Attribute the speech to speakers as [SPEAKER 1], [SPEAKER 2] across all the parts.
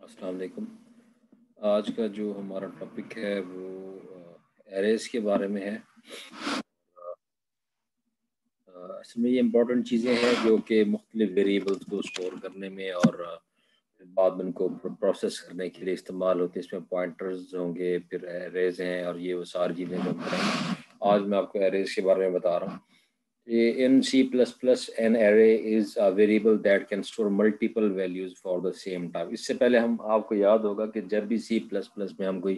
[SPEAKER 1] अस्सलाम वालेकुम। आज का जो हमारा टॉपिक है वो एरेज के बारे में है। इसमें ये इम्पोर्टेंट चीज़ें हैं जो कि मुख्तलिफ वेरिएबल्स को स्टोर करने में और बाद में उनको प्रोसेस करने के लिए इस्तेमाल होते हैं। इसमें पॉइंटर्स होंगे, फिर एरेज हैं और ये वो सारी चीज़ें जो हम करेंगे। आज मैं आपको एरेज के बारे में बता रहा हूँ। In C++, an array is a variable that can store multiple values for the same type. इससे पहले हम आपको याद होगा कि जब भी C++ में हम कोई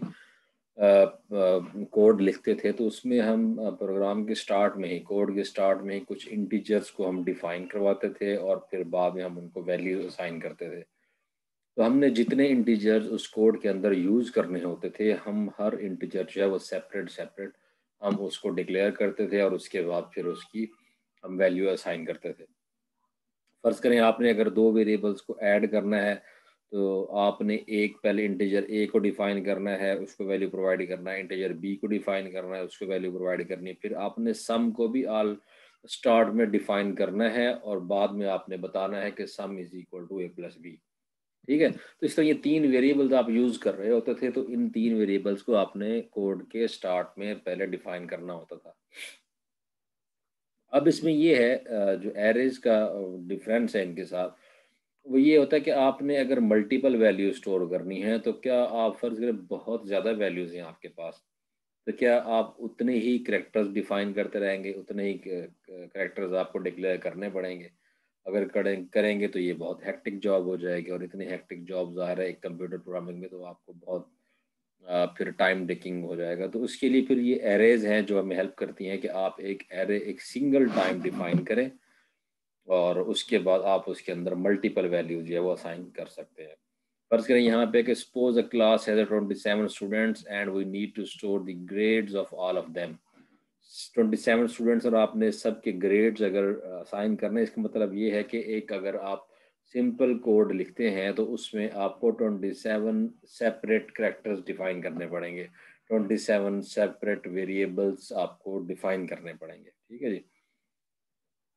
[SPEAKER 1] कोड लिखते थे तो उसमें हम प्रोग्राम के स्टार्ट में ही, कोड के स्टार्ट में ही कुछ इंटीजर्स को हम डिफाइन करवाते थे और फिर बाद में हम उनको वैल्यू असाइन करते थे। तो हमने जितने इंटीजर्स उस कोड के अंदर यूज़ करने होते थे, हम हर इंटीजर जो है वो सेपरेट सेपरेट हम उसको डिक्लेयर करते थे और उसके बाद फिर उसकी हम वैल्यू असाइन करते थे। फ़र्ज़ करें आपने अगर दो वेरिएबल्स को ऐड करना है, तो आपने एक पहले इंटीजर ए को डिफ़ाइन करना है, उसको वैल्यू प्रोवाइड करना है, इंटीजर बी को डिफ़ाइन करना है, उसको वैल्यू प्रोवाइड करनी है। फिर आपने सम को भी ऑल स्टार्ट में डिफ़ाइन करना है और बाद में आपने बताना है कि sum is equal to A plus B. ठीक है? तो इस तरह ये 3 वेरिएबल्स आप यूज़ कर रहे होते थे, तो इन 3 वेरिएबल्स को आपने कोड के स्टार्ट में पहले डिफ़ाइन करना होता था। अब इसमें ये है जो एरेज़ का डिफ़रेंस है इनके साथ, वो ये होता है कि आपने अगर मल्टीपल वैल्यू स्टोर करनी है, तो क्या आप फ़र्ज़ करें बहुत ज़्यादा वैल्यूज़ हैं आपके पास, तो क्या आप उतने ही कैरेक्टर्स डिफ़ाइन करते रहेंगे, उतने ही कैरेक्टर्स आपको डिक्लेयर करने पड़ेंगे। अगर करेंगे तो ये बहुत हेक्टिक जॉब हो जाएगी और इतनी हेक्टिक जॉब ज़ाहिर है एक कंप्यूटर प्रोग्रामिंग में तो आपको बहुत फिर टाइम टेकिंग हो जाएगा। तो उसके लिए फिर ये एरेज़ हैं जो हमें हेल्प करती हैं कि आप एक एरे एक सिंगल टाइम डिफ़ाइन करें और उसके बाद आप उसके अंदर मल्टीपल वैल्यूज़ जो है वो असाइन कर सकते हैं। फर्ज़ करें यहाँ पे कि suppose a class has 27 students and we need to store the grades of all of them. 27 students और आपने सबके ग्रेड्स अगर असाइन करने, इसका मतलब ये है कि एक अगर आप सिंपल कोड लिखते हैं तो उसमें आपको 27 सेपरेट कैरेक्टर्स डिफाइन करने पड़ेंगे, 27 सेपरेट वेरिएबल्स आपको डिफाइन करने पड़ेंगे। ठीक है जी।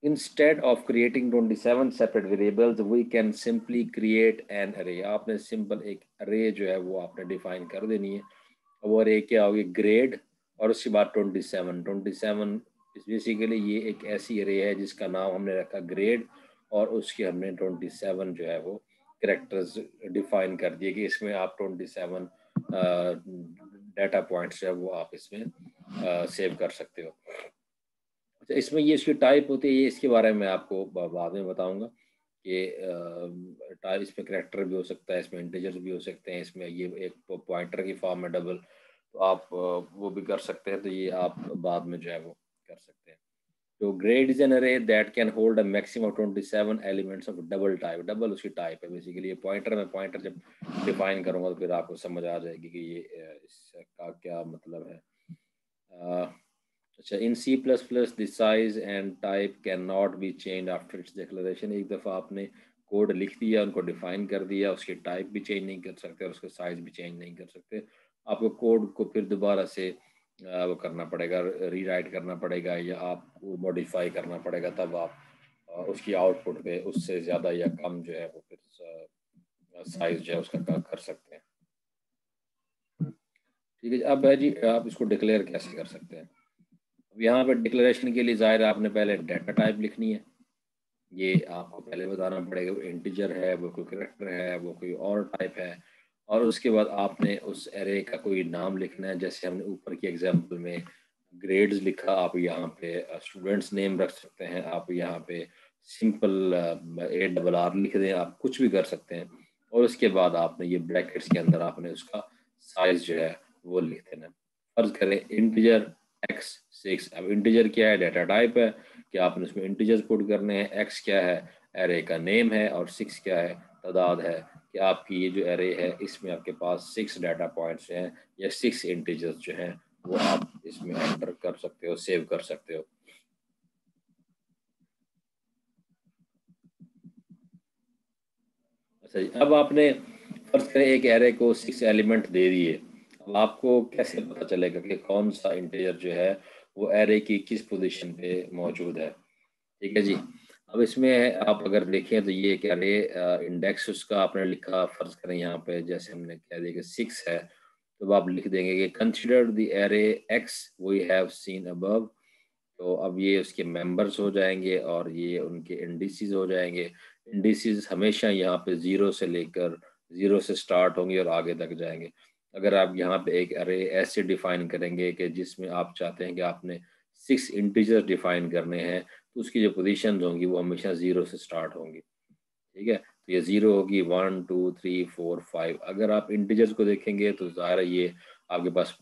[SPEAKER 1] Instead of creating 27 separate variables, we can simply create an array. आपने सिंपल एक array जो है वो आपने डिफाइन कर देनी है। वो array क्या होगी? ग्रेड और उसके बाद 27 इस बेसिकली ये एक ऐसी array है जिसका नाम हमने रखा ग्रेड और उसके हमने 27 जो है वो कैरेक्टर्स डिफाइन कर दिए कि इसमें आप 27 डाटा पॉइंट्स जो है वो आप इसमें सेव कर सकते हो। अच्छा, इसमें ये इसकी टाइप होती है, ये इसके बारे में आपको बाद में बताऊंगा कि टाइप इसमें करैक्टर भी हो सकता है, इसमें इंटीजर्स भी हो सकते हैं, इसमें ये एक पॉइंटर की फॉर्म में डबल, तो आप वो भी कर सकते हैं। तो ये आप बाद में जो है वो कर सकते हैं। तो ग्रेड इज एन अरे that can hold a maximum 27 elements of double type. Double उसकी टाइप है बेसिकली। ये पॉइंटर में पॉइंटर जब डिफाइन करूंगा तो फिर आपको समझ आ जाएगी कि ये इसका क्या मतलब है। अच्छा, इन C++ the size and type can not be change after it's declaration. एक दफ़ा आपने कोड लिख दिया, उनको डिफाइन कर दिया, उसकी टाइप भी चेंज नहीं कर सकते और उसका साइज भी चेंज नहीं कर सकते। आपको कोड को फिर दोबारा से वो करना पड़ेगा, रीराइट करना पड़ेगा या आपको मॉडिफाई करना पड़ेगा, तब आप उसकी आउटपुट पे उससे ज़्यादा या कम जो है वो फिर साइज जो है उसका कर सकते हैं। ठीक है जी। अब है जी, आप इसको डिक्लेयर कैसे कर सकते हैं। अब यहाँ पे डिक्लेरेशन के लिए ज़ाहिर आपने पहले डाटा टाइप लिखनी है। ये आपको पहले बताना पड़ेगा, वो इंटीजर है, वो कोई कैरेक्टर है, वो कोई और टाइप है। और उसके बाद आपने उस एरे का कोई नाम लिखना है। जैसे हमने ऊपर की एग्जांपल में ग्रेड्स लिखा, आप यहाँ पे स्टूडेंट्स नेम रख सकते हैं, आप यहाँ पे सिंपल ARR लिख दें, आप कुछ भी कर सकते हैं। और उसके बाद आपने ये ब्रैकेट्स के अंदर आपने उसका साइज जो है वो लिख देना। फर्ज करें इंटीजर x6। अब इंटीजर क्या है? डाटा टाइप है कि आपने उसमें इंटीजर्स पुट करने हैं। एक्स क्या है? एरे का नेम है। और 6 क्या है? तादाद है कि आपकी ये जो एरे है इसमें आपके पास 6 डाटा पॉइंट्स हैं या 6 इंटीजर्स जो हैं वो आप इसमें एंटर कर सकते हो, सेव कर सकते हो। अच्छा जी, अब आपने फर्ज करें एक एरे को 6 एलिमेंट दे दिए। अब आपको कैसे पता चलेगा कि कौन सा इंटीजर जो है वो एरे की किस पोजीशन पे मौजूद है? ठीक है जी। अब इसमें आप अगर देखें तो ये एक अरे इंडेक्स उसका आपने लिखा, फर्ज करें यहाँ पे जैसे हमने कह दिया कि 6 है, तो आप लिख देंगे कि consider the array X we have seen above. तो अब ये उसके मेंबर्स हो जाएंगे और ये उनके इंडिसेस हो जाएंगे। इंडिसेस हमेशा यहाँ पे ज़ीरो से लेकर, ज़ीरो से स्टार्ट होंगे और आगे तक जाएंगे। अगर आप यहाँ पे एक अरे ऐसे डिफाइन करेंगे कि जिसमें आप चाहते हैं कि आपने 6 इंटीजर डिफाइन करने हैं, तो उसकी जो पोजीशन होंगी वो हमेशा ज़ीरो से स्टार्ट होंगी। ठीक है, तो ये ज़ीरो होगी, 1 2 3 4 5। अगर आप इंटीजर्स को देखेंगे तो ज़ाहिर है ये आपके पास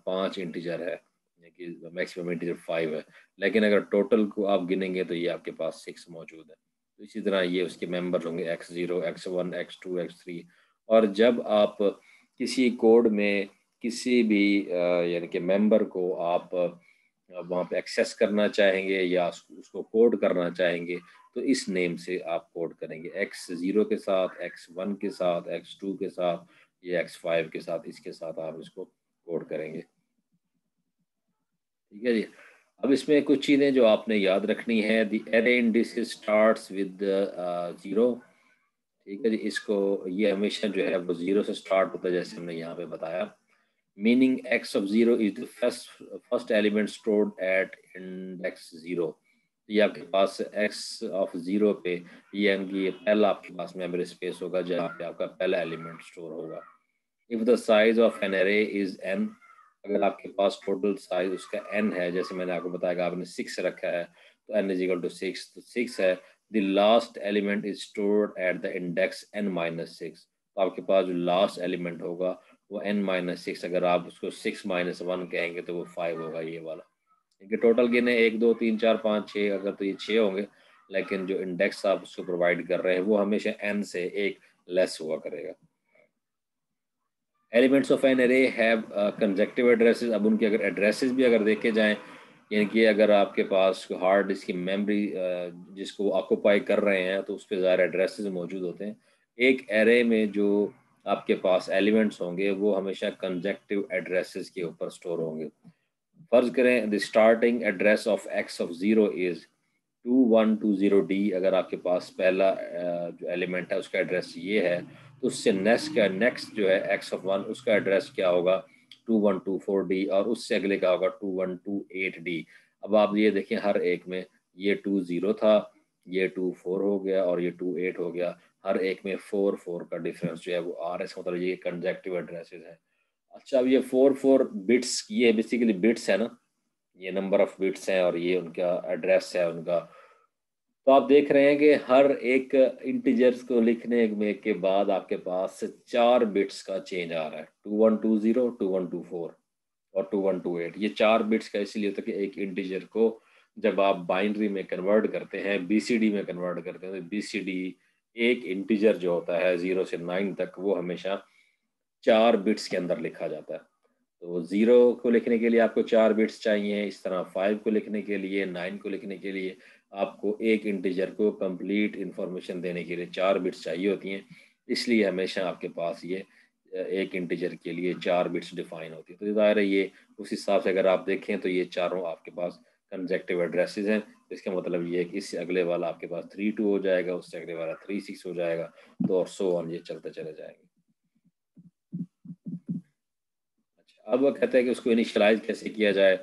[SPEAKER 1] 5 इंटीजर है, कि मैक्सिमम इंटीजर 5 है। लेकिन अगर टोटल को आप गिनेंगे तो ये आपके पास 6 मौजूद है। तो इसी तरह ये उसके मेंबर होंगे x0 x1 x2 x3। और जब आप किसी कोड में किसी भी यानी कि मेंबर को आप वहाँ पे एक्सेस करना चाहेंगे या उसको कोड करना चाहेंगे, तो इस नेम से आप कोड करेंगे, x0 के साथ, x1 के साथ, x2 के साथ, या x5 के साथ, इसके साथ आप इसको कोड करेंगे। ठीक है जी। अब इसमें कुछ चीज़ें जो आपने याद रखनी है, the array indices starts with 0। ठीक है जी, इसको ये हमेशा जो है वो 0 से स्टार्ट होता है, जैसे हमने यहाँ पे बताया। Meaning x of 0 is the first element stored at index 0। ये आपके पास x ऑफ 0 पे ये यानी ये पहला आपके पास मेमोरी स्पेस होगा जहाँ पे आपका पहला एलिमेंट स्टोर होगा। If the size of an array is n, अगर आपके पास टोटल साइज उसका n है, जैसे मैंने आपको बताया कि आपने 6 रखा है, तो n इज इक्वल टू 6, तो 6 है। The last element is stored at the index n-6। तो आपके पास जो लास्ट एलिमेंट होगा वो n-6, अगर आप उसको 6-1 कहेंगे तो वो 5 होगा, ये वाला। क्योंकि टोटल गिने 1 2 3 4 5 6, अगर तो ये 6 होंगे, लेकिन जो इंडेक्स आप उसको प्रोवाइड कर रहे हैं वो हमेशा n से एक लेस हुआ करेगा। Elements of an array have conjunctive addresses. अब उनके अगर एड्रेसेस भी अगर देखे जाएं, यानी कि अगर आपके पास हार्ड डिस्क की मेमोरी जिसको वो ऑक्यूपाई कर रहे हैं, तो उस पर ज़्यादा एड्रेसेस मौजूद होते हैं। एक एरे में जो आपके पास एलिमेंट्स होंगे वो हमेशा कंजेक्टिव एड्रेसेस के ऊपर स्टोर होंगे। फर्ज करें the starting address of x of 0 is 2120D। अगर आपके पास पहला जो एलिमेंट है उसका एड्रेस ये है, तो उससे नेक्स्ट जो है एक्स ऑफ 1 उसका एड्रेस क्या होगा, 2124D, और उससे अगले का होगा 2128D। अब आप ये देखें हर एक में ये 20 था, ये 24 हो गया और ये 28 हो गया। हर एक में 4 का डिफरेंस जो है वो आ रहा है, इसका मतलब ये कंजेक्टिव एड्रेसेस है। अच्छा, अब ये 4 बिट्स, ये बेसिकली बिट्स है ना, ये नंबर ऑफ बिट्स हैं और ये उनका एड्रेस है उनका। तो आप देख रहे हैं कि हर एक इंटीजर्स को लिखने में के बाद आपके पास 4 बिट्स का चेंज आ रहा है, 2120, 2124 और 2128। ये 4 बिट्स का इसलिए होता है कि एक इंटीजर को जब आप बाइनरी में कन्वर्ट करते हैं, बीसीडी में कन्वर्ट करते हैं, तो बीसीडी एक इंटीजर जो होता है 0 से 9 तक, वो हमेशा 4 बिट्स के अंदर लिखा जाता है। तो 0 को लिखने के लिए आपको 4 बिट्स चाहिए, इस तरह 5 को लिखने के लिए, 9 को लिखने के लिए आपको एक इंटीजर को कंप्लीट इंफॉर्मेशन देने के लिए 4 बिट्स चाहिए होती हैं। इसलिए हमेशा आपके पास ये एक इंटीजर के लिए 4 बिट्स डिफाइन होती है। तो ज़ाहिर है ये उस हिसाब से अगर आप देखें तो ये चारों आपके पास कंजेक्टिव एड्रेसेस हैं। तो इसका मतलब ये है कि इससे अगले वाला आपके पास 32 हो जाएगा, उससे अगले वाला 36 हो जाएगा, तो और सो ऑन, ये चलते चले जाएंगे। अच्छा, अब वो कहते हैं कि उसको इनिशियलाइज कैसे किया जाए।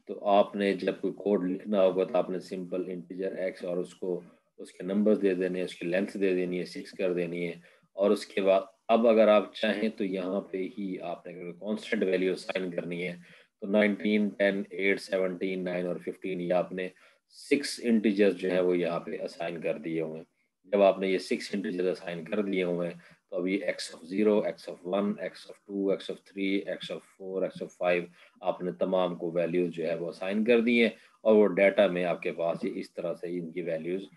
[SPEAKER 1] तो आपने जब कोई कोड लिखना होगा तो आपने सिंपल इंटीजर एक्स और उसको उसके नंबर्स दे देने हैं, उसकी लेंथ दे देनी है, 6 कर देनी है। और उसके बाद अब अगर आप चाहें तो यहाँ पे ही आपने अगर कांस्टेंट वैल्यू असाइन करनी है, तो 19 10 8 17 9 और 15 ये आपने 6 इंटीजर्स जो है वो यहाँ पे असाइन कर दिए हुए हैं। जब आपने ये 6 इंटीजर्स असाइन कर दिए हुए हैं, तो अभी x of 0, x of 1, x of 2, x of 3, x of 4, x of 5 आपने तमाम को वैल्यूज जो है वो असाइन कर दी हैं। और वो डाटा में आपके पास ये इस तरह से इनकी वैल्यूज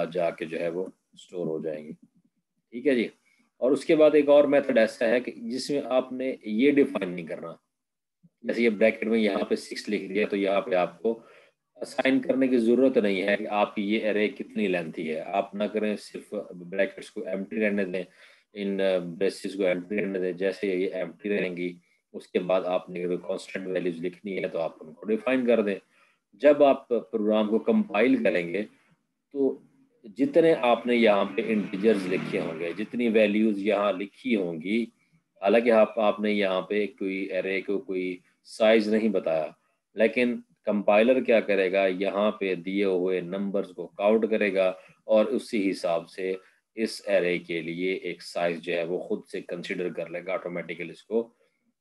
[SPEAKER 1] जाके जो है वो स्टोर हो जाएंगी। ठीक है जी। और उसके बाद एक और मेथड ऐसा है कि जिसमें आपने ये डिफाइन नहीं करना, जैसे ये ब्रैकेट में यहाँ पे 6 लिख दिया, तो यहाँ पे आपको असाइन करने की जरूरत नहीं है कि आपकी ये एरे कितनी लेंथी है। आप ना करें, सिर्फ ब्रैकेट्स को एम्प्टी रहने दें, इन ब्रेसेस को एम्प्टी रहने दें। जैसे ये एम्प्टी रहेंगी, उसके बाद आपने अगर कांस्टेंट वैल्यूज लिखनी है तो आप उनको डिफाइन कर दें। जब आप प्रोग्राम को कंपाइल करेंगे तो जितने आपने यहाँ पे इंटीजर्स लिखे होंगे, जितनी वैल्यूज यहाँ लिखी होंगी, हालांकि आपने यहाँ पे कोई एरे को कोई साइज नहीं बताया, लेकिन कंपाइलर क्या करेगा, यहाँ पे दिए हुए नंबर्स को काउंट करेगा और उसी हिसाब से इस एरे के लिए एक साइज जो है वो खुद से कंसिडर कर लेगा, ऑटोमेटिकली इसको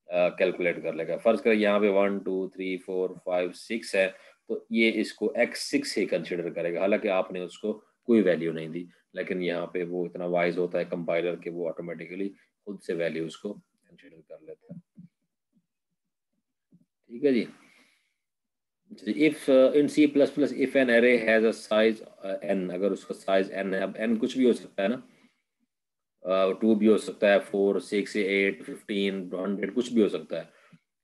[SPEAKER 1] कैलकुलेट कर लेगा। फर्ज करें यहाँ पे 1 2 3 4 5 6 है, तो ये इसको x6 ही कंसिडर करेगा, हालांकि आपने उसको कोई वैल्यू नहीं दी, लेकिन यहाँ पे वो इतना वाइज होता है कंपाइलर के, वो ऑटोमेटिकली खुद से वैल्यू उसको कंसिडर कर लेता है। ठीक है जी। If in C plus plus if an array has a size n, अगर उसका साइज n है, अब n कुछ भी हो सकता है ना, 2 भी हो सकता है, 4 6 8 15 100 कुछ भी हो सकता है।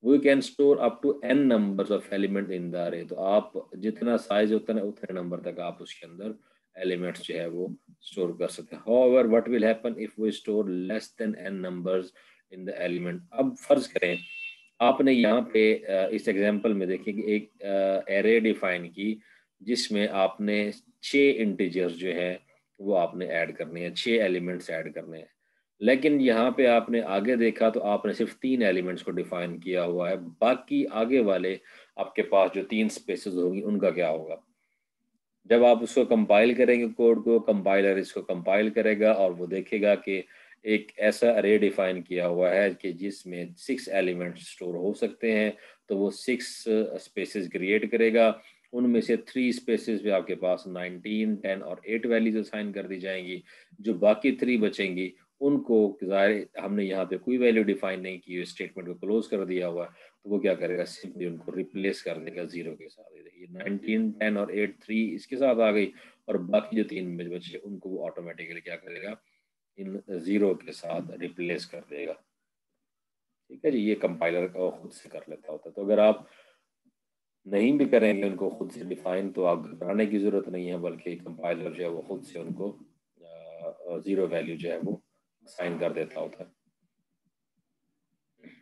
[SPEAKER 1] We can store up to n numbers of element in the array, तो आप जितना साइज होता है ना उतने नंबर तक आप उसके अंदर एलिमेंट्स जो है वो स्टोर कर सकते हैं। However what will happen if we store less than n numbers in the element. अब फर्ज करें आपने यहाँ पे इस एग्जांपल में देखिए कि एक एरे डिफाइन की, जिसमें आपने 6 इंटीजर्स जो है वो आपने ऐड करने हैं, 6 एलिमेंट्स ऐड करने हैं, लेकिन यहाँ पे आपने आगे देखा तो आपने सिर्फ 3 एलिमेंट्स को डिफाइन किया हुआ है, बाकी आगे वाले आपके पास जो 3 स्पेसेस होंगी उनका क्या होगा। जब आप उसको कंपाइल करेंगे कोड को, कंपाइलर इसको कंपाइल करेगा और वो देखेगा कि एक ऐसा अरे डिफाइन किया हुआ है कि जिसमें 6 एलिमेंट्स स्टोर हो सकते हैं, तो वो 6 स्पेसेस क्रिएट करेगा। उनमें से 3 स्पेसेस पे आपके पास 19 10 और 8 वैल्यूज असाइन कर दी जाएंगी। जो बाकी 3 बचेंगी उनको ज़ाहिर हमने यहाँ पे कोई वैल्यू डिफाइन नहीं की, स्टेटमेंट को क्लोज कर दिया हुआ है, तो वो क्या करेगा, सिंपली उनको रिप्लेस कर देगा 0 के साथ। ये देखिए 19 10 और 8 3 इसके साथ आ गई, और बाकी जो 3 बचे उनको वो ऑटोमेटिकली क्या करेगा, इन 0 के साथ रिप्लेस कर देगा। ठीक है जी, ये कंपाइलर का खुद से कर लेता होता है। तो अगर आप नहीं भी करेंगे उनको खुद से डिफाइन, तो आप घबराने की जरूरत नहीं है, बल्कि कंपाइलर जो है वो खुद से उनको 0 वैल्यू जो है वो साइन कर देता होता है।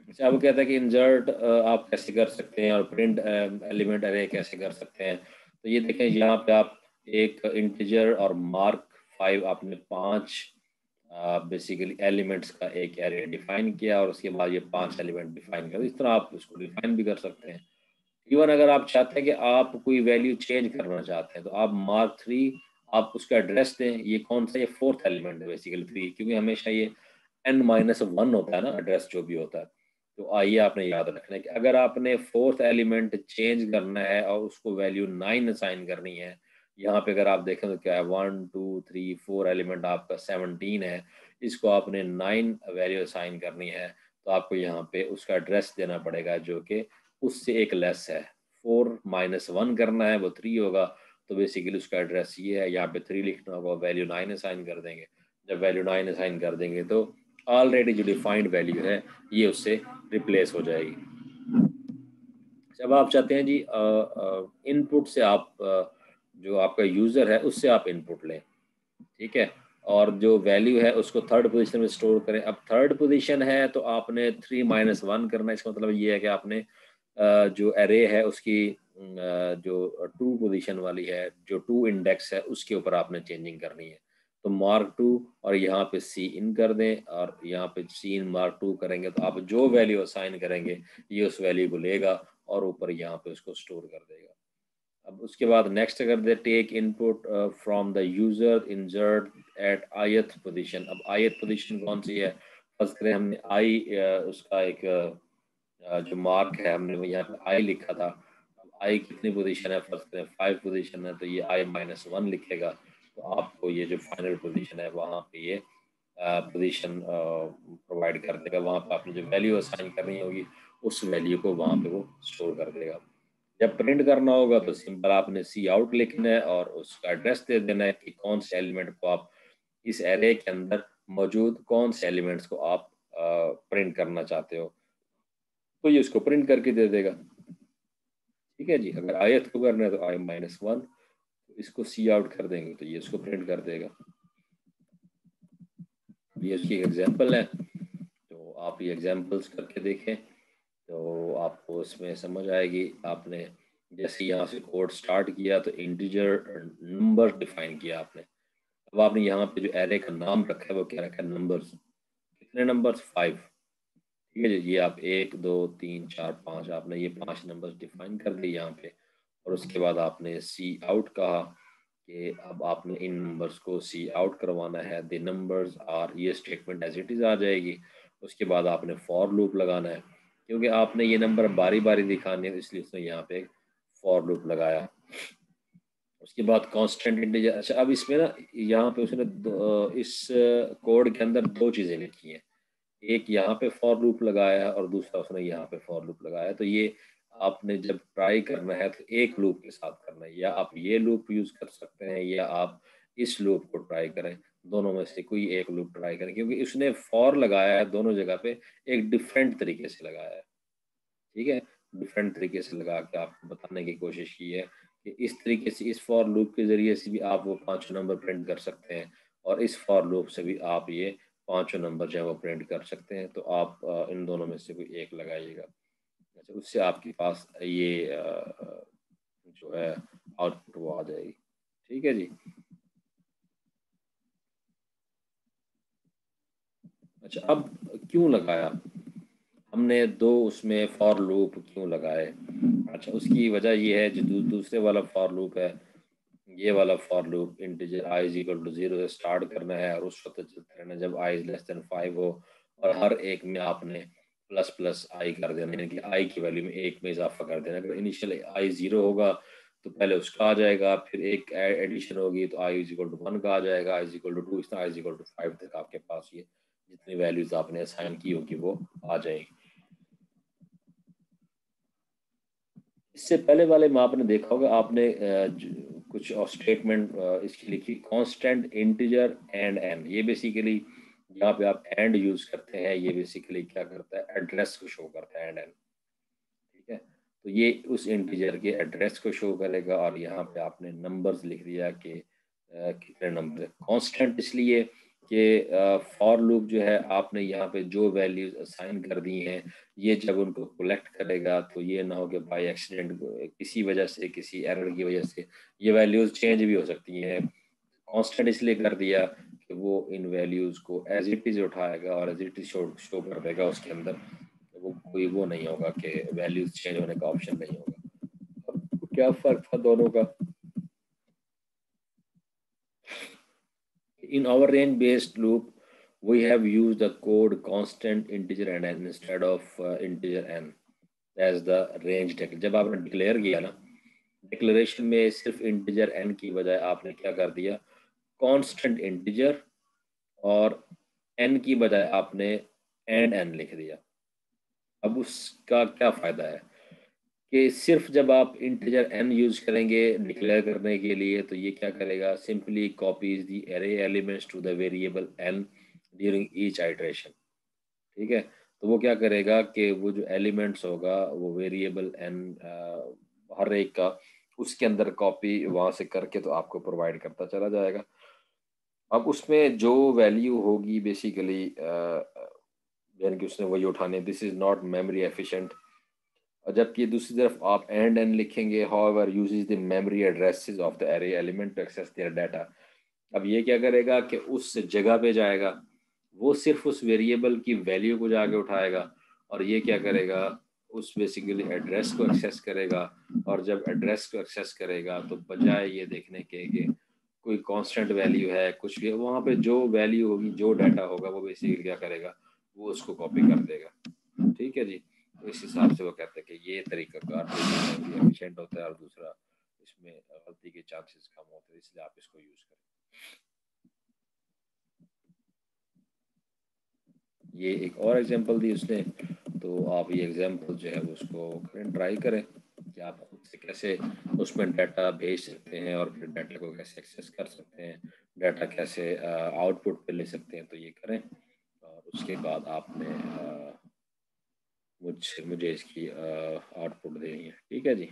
[SPEAKER 1] अच्छा, अब कहता है कि इंसर्ट आप कैसे कर सकते हैं और प्रिंट एलिमेंट अरे कैसे कर सकते हैं। तो ये देखें यहाँ पे आप एक इंटीजर और मार्क 5, आपने 5 बेसिकली एलिमेंट्स का एक एरे डिफाइन किया, और उसके बाद ये 5 एलिमेंट डिफाइन कर, इस तरह आप उसको डिफाइन भी कर सकते हैं। इवन अगर आप चाहते हैं कि आप कोई वैल्यू चेंज करना चाहते हैं, तो आप मार्क 3 आप उसका एड्रेस दें। ये कौन सा, ये 4th एलिमेंट है बेसिकली 3, क्योंकि हमेशा ये n-1 होता है ना एड्रेस जो भी होता है। तो आइए आपने याद रखना है कि अगर आपने 4th एलिमेंट चेंज करना है और उसको वैल्यू 9 असाइन करनी है, यहाँ पे अगर आप देखें तो क्या है, 1 2 3 4 एलिमेंट आपका 17 है, इसको आपने 9 वैल्यू असाइन करनी है, तो आपको यहाँ पे उसका एड्रेस देना पड़ेगा जो कि उससे एक लेस है। 4 - 1 करना है, वो 3 होगा, तो बेसिकली उसका एड्रेस ये है, यहाँ पे 3 लिखना होगा, वैल्यू 9 असाइन कर देंगे। जब वैल्यू 9 असाइन कर देंगे तो ऑलरेडी जो डिफाइंड वैल्यू है ये उससे रिप्लेस हो जाएगी। जब आप चाहते हैं जी इनपुट से आप जो आपका यूज़र है उससे आप इनपुट लें, ठीक है, और जो वैल्यू है उसको थर्ड पोजीशन में स्टोर करें। अब थर्ड पोजीशन है तो आपने 3 - 1 करना है, इसका मतलब ये है कि आपने जो एरे है उसकी जो 2 पोजीशन वाली है, जो 2 इंडेक्स है उसके ऊपर आपने चेंजिंग करनी है। तो मार्क 2 और यहाँ पे सी इन कर दें, और यहाँ पे सी इन मार्क 2 करेंगे तो आप जो वैल्यू असाइन करेंगे ये उस वैल्यू को लेगा और ऊपर यहाँ पे उसको स्टोर कर देगा। अब उसके बाद नेक्स्ट अगर they take input from the user insert at ith position. अब ith पोजीशन कौन सी है, फर्स्ट करें हमने आई उसका एक जो मार्क है हमने यहाँ पे आई लिखा था। अब आई कितनी पोजीशन है, फर्स्ट करें 5 पोजीशन है, तो ये i-1 लिखेगा, तो आपको ये जो फाइनल पोजीशन है वहाँ पे ये पोजीशन प्रोवाइड कर देगा। वहाँ पे आपने जो वैल्यू असाइन करनी होगी उस वैल्यू को वहाँ पे वो स्टोर कर देगा। जब प्रिंट करना होगा तो सिंपल आपने सी आउट लिखना है और उसका एड्रेस दे देना है कि कौन से एलिमेंट को आप इस एरे के अंदर मौजूद कौन से एलिमेंट्स को आप प्रिंट करना चाहते हो, तो ये उसको प्रिंट करके दे देगा। ठीक है जी, अगर आयत को करना है तो i-1, तो इसको सी आउट कर देंगे तो ये इसको प्रिंट कर देगा। ये इसकी एग्जांपल है, तो आप ये एग्जांपल्स करके देखें तो आपको इसमें समझ आएगी। आपने जैसे यहाँ से कोड स्टार्ट किया तो इंटीजर नंबर डिफाइन किया आपने, अब आपने यहाँ पे जो एरे का नाम रखा है वो क्या रखा है, नंबर्स। कितने नंबर्स, 5। ठीक है जी, ये आप 1 2 3 4 5, आपने ये 5 नंबर्स डिफाइन कर दिए यहाँ पे। और उसके बाद आपने सी आउट कहा कि अब आपने इन नंबर्स को सी आउट करवाना है, द नंबर्स आर, ये स्टेटमेंट एज इट इज़ आ जाएगी। उसके बाद आपने फॉर लूप लगाना है, क्योंकि आपने ये नंबर बारी बारी दिखाने हैं, इसलिए उसने यहाँ पे फॉर लूप लगाया। उसके बाद कांस्टेंट इंटीजर। अच्छा, अब इसमें ना यहाँ पे उसने इस कोड के अंदर दो चीज़ें लिखी हैं। एक यहाँ पे फॉर लूप लगाया है और दूसरा उसने यहाँ पे फॉर लूप लगाया है। तो ये आपने जब ट्राई करना है तो एक लूप के साथ करना है, या आप ये लूप यूज कर सकते हैं या आप इस लूप को ट्राई करें। दोनों में से कोई एक लूप ट्राई करें, क्योंकि उसने फॉर लगाया है दोनों जगह पे, एक डिफरेंट तरीके से लगाया है। ठीक है, डिफरेंट तरीके से लगा के आपको बताने की कोशिश की है कि इस तरीके से, इस फॉर लूप के जरिए से भी आप वो पांचों नंबर प्रिंट कर सकते हैं, और इस फॉर लूप से भी आप ये पांचों नंबर जो है वो प्रिंट कर सकते हैं। तो आप इन दोनों में से कोई एक लगाइएगा। अच्छा, उससे आपके पास ये जो है आउटपुट वो आ जाएगी। ठीक है जी। अच्छा, अब क्यों लगाया हमने दो उसमें फॉर लूप क्यों लगाए? अच्छा, उसकी वजह ये है जो दूसरे वाला फॉर लूप है, ये वाला for loop integer I is equal to 0 से स्टार्ट करना है और उस वक्त चलते रहना जब आई इज लेस देन 5 हो, और हर एक में आपने प्लस प्लस आई कर देना, यानी कि आई की वैल्यू में एक में इजाफा कर देना। अगर इनिशियल आई 0 होगा तो पहले उसका आ जाएगा, फिर एक एडिशन होगी तो आई इज इक्वल टू 1 का आ जाएगा, आई इज इक्वल टू 2, इस तरह आई इज इक्वल टू 5 तक आपके पास ये जितनी वैल्यूज आपने असाइन की होगी वो आ जाएगी। इससे पहले वाले में आपने देखा होगा, आपने कुछ स्टेटमेंट इसकी लिखी, कांस्टेंट इंटीजर एंड एन। ये बेसिकली यहाँ पे आप एंड यूज करते हैं, ये बेसिकली क्या करता है, एड्रेस को शो करता है, एंड एन। ठीक है, तो ये उस इंटीजर के एड्रेस को शो करेगा, और यहाँ पे आपने नंबर्स लिख दिया कि कितने नंबर। कांस्टेंट इसलिए कि फॉर लूप जो है आपने यहाँ पे जो वैल्यूज असाइन कर दी हैं, ये जब उनको कलेक्ट करेगा तो ये ना हो कि बाई एक्सीडेंट किसी वजह से, किसी एरर की वजह से ये वैल्यूज चेंज भी हो सकती हैं। कांस्टेंट इसलिए कर दिया कि वो इन वैल्यूज को एज इट इज उठाएगा और as it is show show कर देगा उसके अंदर। वो कोई वो नहीं होगा कि वैल्यूज चेंज होने का ऑप्शन नहीं होगा। अब क्या फर्क था दोनों का? In our range based loop, we have used the code constant integer and n instead of integer n as the range declaration। जब आपने डिक्लेयर किया ना, डिक्लेरेशन में सिर्फ इंटीजर n की बजाय आपने क्या कर दिया, कांस्टेंट इंटीजर, और n की बजाय आपने एंड n लिख दिया। अब उसका क्या फायदा है कि सिर्फ जब आप इंटीजर n यूज करेंगे डिक्लेयर करने के लिए, तो ये क्या करेगा, simply copies the array elements to the variable n during each iteration. ठीक है, तो वो क्या करेगा कि वो जो एलिमेंट्स होगा वो वेरिएबल n हर एक का उसके अंदर कॉपी वहां से करके तो आपको प्रोवाइड करता चला जाएगा। अब उसमें जो वैल्यू होगी बेसिकली यानी कि उसने वही उठाने, this is not memory efficient. और जबकि दूसरी तरफ आप एंड एन लिखेंगे, however uses the memory addresses of the array element to access their data. अब ये क्या करेगा कि उस जगह पे जाएगा, वो सिर्फ उस वेरिएबल की वैल्यू को जाके उठाएगा, और ये क्या करेगा, उस बेसिकली एड्रेस को एक्सेस करेगा। और जब एड्रेस को एक्सेस करेगा तो बजाय ये देखने के कि कोई कांस्टेंट वैल्यू है कुछ भी, वहाँ पे जो वैल्यू होगी, जो डाटा होगा, वो बेसिकली क्या करेगा, वो उसको कॉपी कर देगा। ठीक है जी। तो इस हिसाब से वो कहते हैं कि ये तरीका कार एफिशिएंट होता है, और दूसरा इसमें गलती के चांसेस कम होते हैं, इसलिए आप इसको यूज करें। ये एक और एग्जांपल दी उसने, तो आप ये एग्जांपल जो है उसको करें, ट्राई करें कि आप खुद से कैसे उसमें डाटा भेज सकते हैं, और फिर डाटा को कैसे एक्सेस कर सकते हैं, डाटा कैसे आउटपुट पे ले सकते हैं, तो ये करें। और उसके बाद आपने मुझे इसकी आउटपुट देनी है। ठीक है जी।